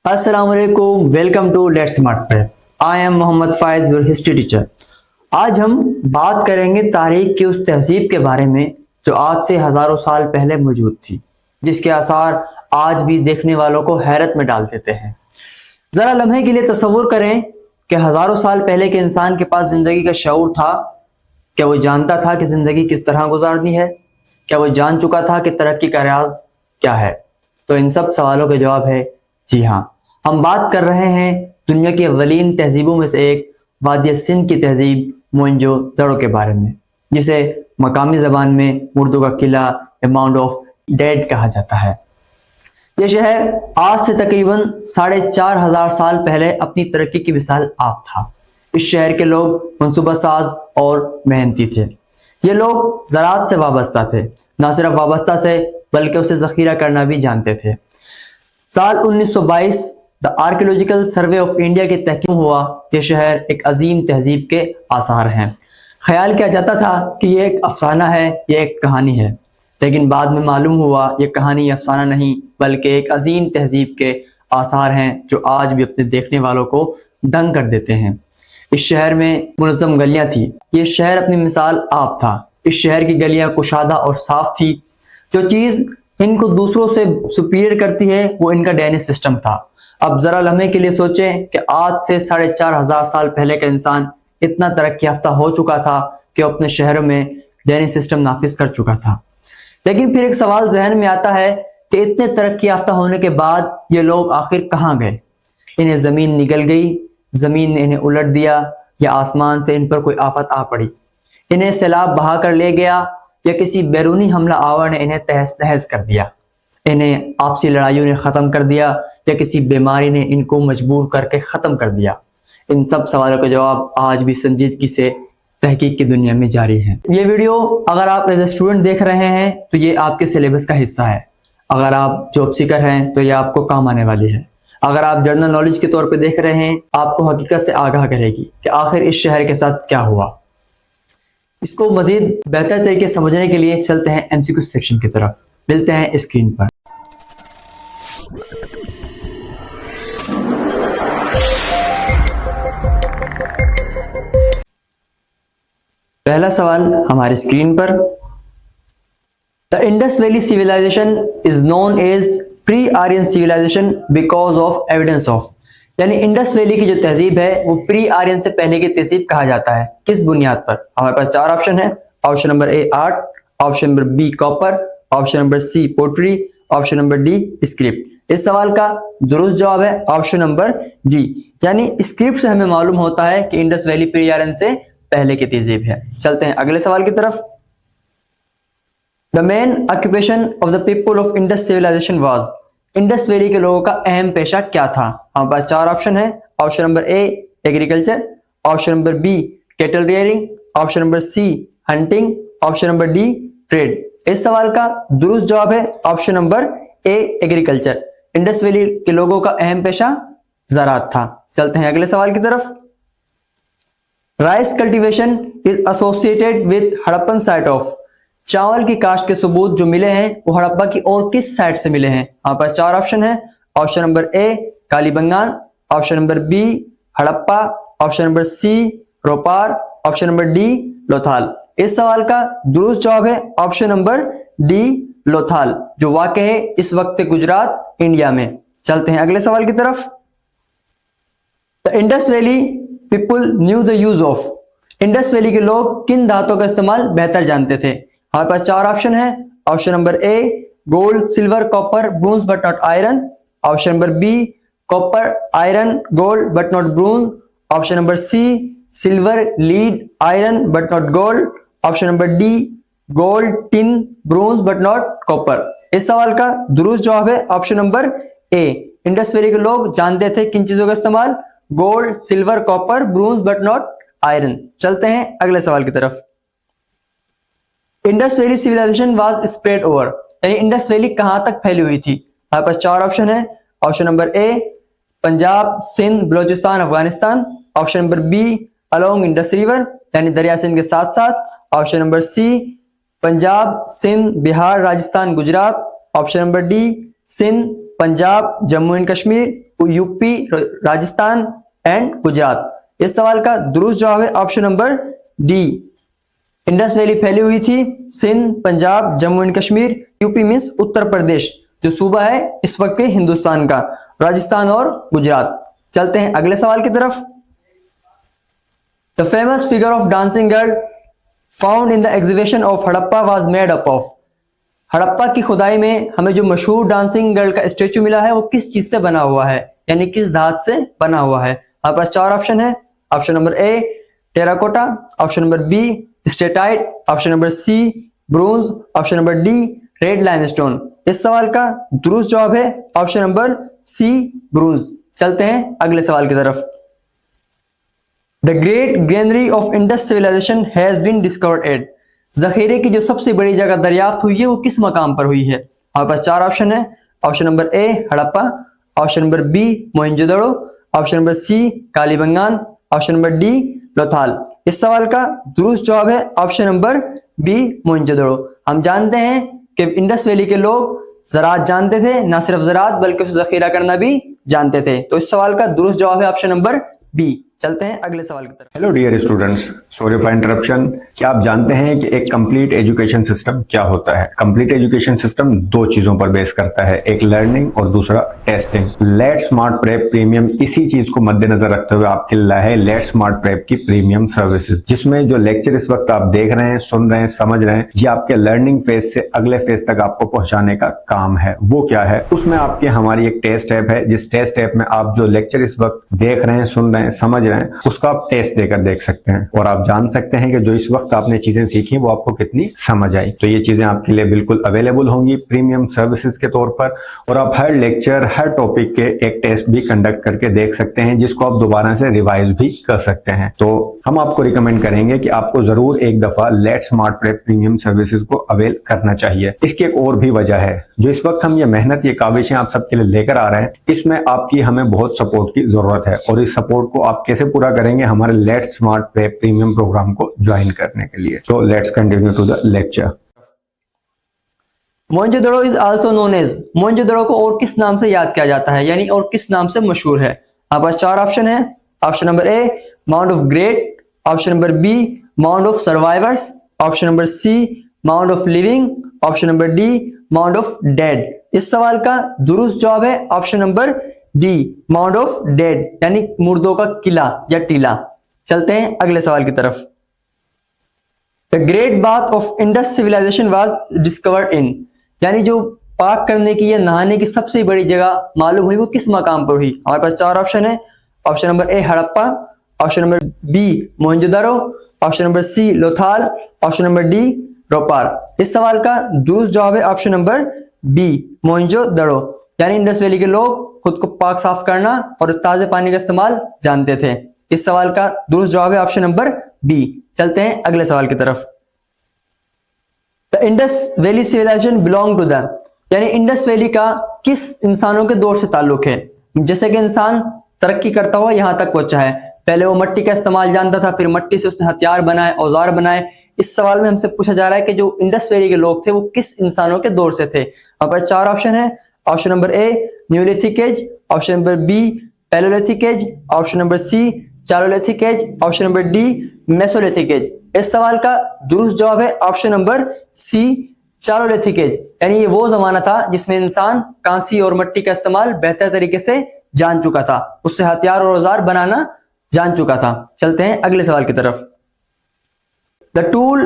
अस्सलामुअलैकुम, welcome to let's smart prep. I am Mohammad Faiz, your history teacher. आज हम बात करेंगे तारीख की उस तहजीब के बारे में जो आज से हजारों साल पहले मौजूद थी, जिसके आसार आज भी देखने वालों को हैरत में डाल देते हैं। जरा लम्हे के लिए तसव्वुर करें कि हजारों साल पहले के इंसान के पास जिंदगी का शऊर था। क्या वो जानता था कि जिंदगी किस तरह गुजारनी है? क्या वो जान चुका था कि तरक्की का राज क्या है? तो इन सब सवालों के जवाब है जी हाँ। हम बात कर रहे हैं दुनिया की अव्वलीन तहजीबों में से एक वादी सिंध की तहजीब मोहनजोदड़ो के बारे में, जिसे मकामी जबान में उर्दू का किला या माउंट ऑफ डेड कहा जाता है। यह शहर आज से तकरीबन 4,500 साल पहले अपनी तरक्की की मिसाल आप था। इस शहर के लोग मनसूबा साज और मेहनती थे। ये लोग ज़राअत से वाबस्ता थे, ना सिर्फ वाबस्ता से बल्कि उसे जखीरा करना भी जानते थे। साल 1922 the archaeological survey of India की तहकीक हुआ कि शहर एक अजीम तहजीब के आसार हैं। ख्याल किया जाता था कि यह एक अफसाना है, यह एक कहानी है, लेकिन बाद में मालूम हुआ यह कहानी अफसाना नहीं बल्कि एक अजीम तहजीब के आसार हैं जो आज भी अपने देखने वालों को दंग कर देते हैं। इस शहर में मुनज़्ज़म गलियां थी। ये शहर अपनी मिसाल आप था। इस शहर की गलियां कुशादा और साफ थी। जो चीज़ इनको दूसरों से सुपीरियर करती है वो इनका ड्रेनेज सिस्टम था। अब जरा लम्हे के लिए सोचें कि आज से 4,500 साल पहले का इंसान इतना तरक्की याफ्ता हो चुका था कि अपने शहरों में ड्रेनेज सिस्टम नाफिज कर चुका था। लेकिन फिर एक सवाल जहन में आता है कि इतने तरक्की याफ्ता होने के बाद ये लोग आखिर कहाँ गए? इन्हें जमीन निगल गई, जमीन ने इन्हें उलट दिया, या आसमान से इन पर कोई आफत आ पड़ी? इन्हें सैलाब बहा कर ले गया, या किसी बैरूनी हमला आवर ने इन्हें तहस नहस कर दिया? इन्हें आपसी लड़ाइयों ने ख़त्म कर दिया, या किसी बीमारी ने इनको मजबूर करके ख़त्म कर दिया? इन सब सवालों के जवाब आज भी संजीदगी से तहकीक की दुनिया में जारी हैं। ये वीडियो अगर आप एज ए स्टूडेंट देख रहे हैं तो ये आपके सिलेबस का हिस्सा है। अगर आप जॉब सीकर हैं तो ये आपको काम आने वाली है। अगर आप जनरल नॉलेज के तौर पे देख रहे हैं, आपको हकीकत से आगाह करेगी कि आखिर इस शहर के साथ क्या हुआ। इसको मजीद बेहतर तरीके से समझने के लिए चलते हैं एमसीक्यू सेक्शन की तरफ। मिलते हैं स्क्रीन पर। पहला सवाल हमारी स्क्रीन पर। The Indus valley civilization is known as pre Aryan civilization because of evidence of, यानी इंडस वैली की जो तहजीब है वो प्री आर्यन से पहले की तहजीब कहा जाता है। किस बुनियाद पर? हमारे पास 4 ऑप्शन है। Option number A art, option number B copper, option number C pottery, option number D script. इस सवाल का दुरुस्त जवाब है ऑप्शन नंबर डी, यानी स्क्रिप्ट से हमें मालूम होता है कि इंडस वैली प्री आर्यन से पहले की तहजीब है। चलते हैं अगले सवाल की तरफ। The main occupation of the people of Indus civilization was, Indus valley के लोगों का अहम पेशा क्या था? हमारे पास 4 ऑप्शन है। Option number A agriculture, option number B cattle rearing, option number C hunting, option number D trade. इस सवाल का दुरुस्त जवाब है option number A agriculture. Indus valley के लोगों का अहम पेशा ज़राअत था। चलते हैं अगले सवाल की तरफ। Rice cultivation is associated with Harappan site of, चावल की काश्त के सबूत जो मिले हैं वो हड़प्पा की और किस साइट से मिले हैं? यहाँ पर 4 ऑप्शन है। Option number A Kalibangan, option number B Harappa, option number C Ropar, option number D Lothal. इस सवाल का दुरुस्त जवाब है ऑप्शन नंबर डी लोथाल, जो वाक़ है इस वक्त गुजरात इंडिया में। चलते हैं अगले सवाल की तरफ। The Indus valley people new the use of, Indus valley के लोग किन धातुओं का इस्तेमाल बेहतर जानते थे? हमारे पास 4 ऑप्शन है। Option number A gold silver copper bronze but not iron, option number B copper iron gold but not bronze, option number C silver lead iron but not gold, option number D gold tin bronze but not copper. इस सवाल का दुरुस्त जवाब है option number A, Indus valley के लोग जानते थे किन चीजों का इस्तेमाल? Gold silver copper bronze but not iron. चलते हैं अगले सवाल की तरफ। Indus valley civilization was spread over, यानी इंडस वैली कहां तक फैली हुई थी? हमारे पास 4 ऑप्शन है। Option number A Punjab Sindh Balochistan Afghanistan, option number B along Indus river यानी दरिया सिंध के साथ साथ, option number C Punjab Sindh Bihar Rajasthan Gujarat, option number D Sindh Punjab, Jammu and Kashmir, UP, Rajasthan and Gujarat. इस सवाल का दुरुस्त जवाब है option number D. Indus valley फैली हुई थी Sindh, Punjab, Jammu and Kashmir, UP means Uttar Pradesh जो सूबा है इस वक्त के हिंदुस्तान का, राजस्थान और गुजरात। चलते हैं अगले सवाल की तरफ। The famous figure of dancing girl found in the exhibition of Harappa was made up of. Harappa की खुदाई में हमें जो मशहूर डांसिंग गर्ल का स्टेचू मिला है वो किस चीज से बना हुआ है, यानी किस धात से बना हुआ है। हमारे पास चार ऑप्शन है। Option number A terracotta, option number B steatite, option number C bronze, option number D red limestone. इस सवाल का दुरुस्त जवाब है ऑप्शन नंबर सी ब्रोंज। चलते हैं अगले सवाल की तरफ। The great granary of Indus civilisation has been discovered at. जखीरे की जो सबसे बड़ी जगह दरियाफ्त हुई है वो किस मकाम पर हुई है। हमारे पास चार ऑप्शन है। Option number A Harappa, option number B Mohenjodaro, option number C Kalibangan, option number D Lothal. इस सवाल का दुरुस्त जवाब है ऑप्शन नंबर बी मोहनजोदड़ो। हम जानते हैं कि इंडस वैली के लोग ज़राअत जानते थे, ना सिर्फ ज़राअत बल्कि उसे जखीरा करना भी जानते थे। तो इस सवाल का दुरुस्त जवाब है ऑप्शन नंबर बी। चलते हैं अगले सवाल की तरफ। Hello dear students, sorry for interruption. क्या आप जानते हैं कि एक कंप्लीट एजुकेशन सिस्टम क्या होता है? कंप्लीट एजुकेशन सिस्टम दो चीजों पर बेस करता है, एक लर्निंग और दूसरा testing. Let's smart prep premium इसी चीज को मद्देनजर रखते हुए आपके लिए लाया है लेट्स स्मार्ट प्रेप की प्रीमियम सर्विसेज, जिसमें जो लेक्चर इस वक्त आप देख रहे हैं, सुन रहे हैं, समझ रहे हैं, ये आपके लर्निंग फेज से अगले फेज तक आपको पहुंचाने का काम है। वो क्या है? उसमें आपके हमारी एक टेस्ट ऐप है, जिस टेस्ट ऐप में आप जो लेक्चर इस वक्त देख रहे हैं, सुन रहे हैं, समझ रहे हैं, उसका आप टेस्ट देकर देख सकते हैं और आप जान सकते हैं कि जो इस वक्त आपने चीजें सीखी वो आपको कितनी समझ आई। तो ये चीजें आपके लिए बिल्कुल अवेलेबल होंगी प्रीमियम सर्विसेज के तौर पर, और आप हर लेक्चर, हर टॉपिक के एक टेस्ट भी कंडक्ट करके देख सकते हैं, जिसको आप दोबारा से रिवाइज भी कर सकते हैं। तो हम आपको रिकमेंड करेंगे कि आपको जरूर एक दफा let's smart prep premium services को अवेल करना चाहिए। इसकी एक और भी वजह है, जो इस वक्त हम ये मेहनत, ये काविशें आप सबके लिए लेकर आ रहे हैं, इसमें आपकी हमें बहुत सपोर्ट की जरूरत है। और इस सपोर्ट को आप कैसे पूरा करेंगे? हमारे let's smart prep premium program को ज्वाइन करने के लिए। So let's continue to the lecture. Mohenjodaro is also known as. Mohenjodaro को और किस नाम से याद किया जाता है, यानी और किस नाम से मशहूर है। हमारे पास चार ऑप्शन है। Option number A mount of great, option number B mount of survivors, option number C mount of living, option number D mount of dead. इस सवाल का दुरुस्त जवाब है option number D mount of dead, यानी मुर्दों का किला या टीला। चलते हैं अगले सवाल की तरफ। The great bath of Indus civilization was discovered in, यानी जो पाक करने की या नहाने की सबसे बड़ी जगह मालूम हुई वो किस मकाम पर हुई। हमारे पास चार ऑप्शन है। Option number A Harappa, option number B Mohenjodaro, option number C Lothal, option number D Ropar. इस सवाल का दुरुस्त जवाब है ऑप्शन नंबर बी मोहनजोदड़ो, यानी इंडस वैली के लोग खुद को पाक साफ करना और ताजे पानी का इस्तेमाल जानते थे। इस सवाल का दुरुस्त जवाब है ऑप्शन नंबर बी। चलते हैं अगले सवाल की तरफ। The Indus valley civilization belong to the, यानी इंडस वैली का किस इंसानों के दौर से ताल्लुक है। जैसे कि इंसान तरक्की करता हुआ यहां तक पहुंचा है, पहले वो मिट्टी का इस्तेमाल जानता था, फिर मिट्टी से उसने हथियार बनाए, औजार बनाए। इस सवाल में हमसे पूछा जा रहा है कि जो इंडस वैली के लोग थे वो किस इंसानों के दौर से थे। हमारे पास चार ऑप्शन है। Option number A neolithic age, option number B palaeolithic age, option number C chalcolithic age, option number D mesolithic age. इस सवाल का दुरुस्त जवाब है option number C chalcolithic age, यानी ये वो जमाना था जिसमें इंसान कांसी और मिट्टी का इस्तेमाल बेहतर तरीके से जान चुका था, उससे हथियार और औजार बनाना जान चुका था। चलते हैं अगले सवाल की तरफ। The tool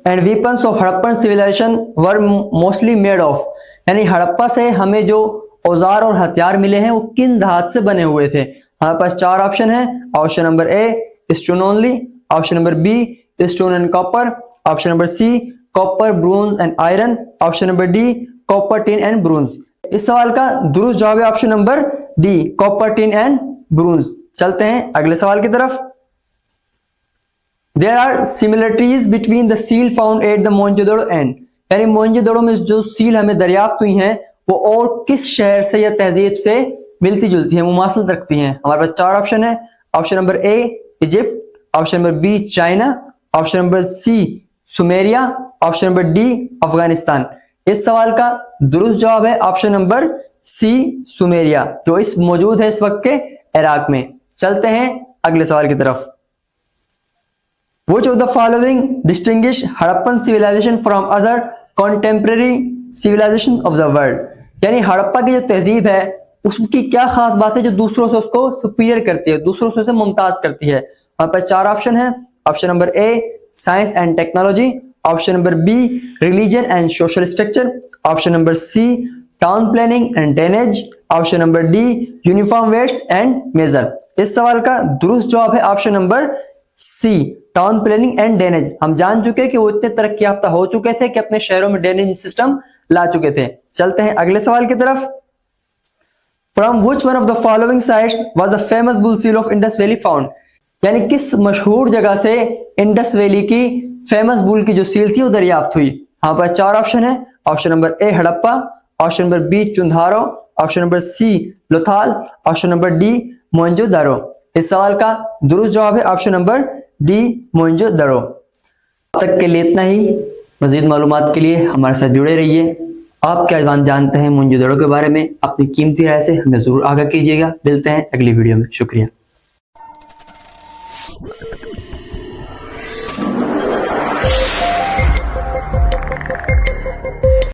and weapons of Harappan civilization were mostly made of, यानी हड़प्पा से हमें जो औजार और हथियार मिले हैं वो किन धात से बने हुए थे। हमारे पास चार ऑप्शन है। Option number A stone only, option number B stone and copper, option number C copper bronze and iron, option number D copper tin and bronze. इस सवाल का दुरुस्त जवाब है option number D copper tin and bronze. चलते हैं अगले सवाल की तरफ। There are similarities between the seal found at the Mohenjodaro and, यानी मोहनजोदड़ो में जो सील हमें दरियाफ्त हुई हैं वो और किस शहर से या तहजीब से मिलती जुलती हैं, मुमासलत रखती हैं। हमारे पास चार ऑप्शन है। Option number A Egypt, option number B China, option number C Sumeria, option number D Afghanistan. इस सवाल का दुरुस्त जवाब है option number C C Sumeria, जो इस मौजूद है इस वक्त के इराक में। चलते हैं अगले सवाल की तरफ। Which of the following distinguish Harappan civilization from other contemporary civilization of the world? यानी हड़प्पा की जो तहजीब है उसकी क्या खास बात है जो दूसरों से उसको सुपीरियर करती है, दूसरों से उसे मुमताज करती है। वहां पर 4 ऑप्शन है। Option number A science and technology, option number B religion and social structure, option number C town planning and drainage, option number D uniform weights and measure. इस सवाल का दुरुस्त जवाब है option number C town planning and drainage. हम जान चुके हैं कि वो इतने तरक्की याफ्ता हो चुके थे कि अपने शहरों में ड्रेनेज सिस्टम ला चुके थे। चलते हैं अगले सवाल की तरफ। From which one of the following sites was the famous bull seal of Indus Valley found? यानी किस मशहूर जगह से इंडस वैली की फेमस बुल की जो सील थी वो दरियाफ्त हुई। यहाँ पर 4 ऑप्शन है। Option number A Harappa, option number B Chanhudaro, option number C Lothal, option number D Mohenjodaro. इस सवाल का दुरुस्त जवाब है ऑप्शन नंबर डी मोहनजोदड़ो। अब तक के लिए इतना ही। मजीद मालूमात के लिए हमारे साथ जुड़े रहिए। आप क्या जानते हैं मोहनजोदड़ो के बारे में, अपनी कीमती राय से हमें जरूर आगाह कीजिएगा। मिलते हैं अगली वीडियो में। शुक्रिया।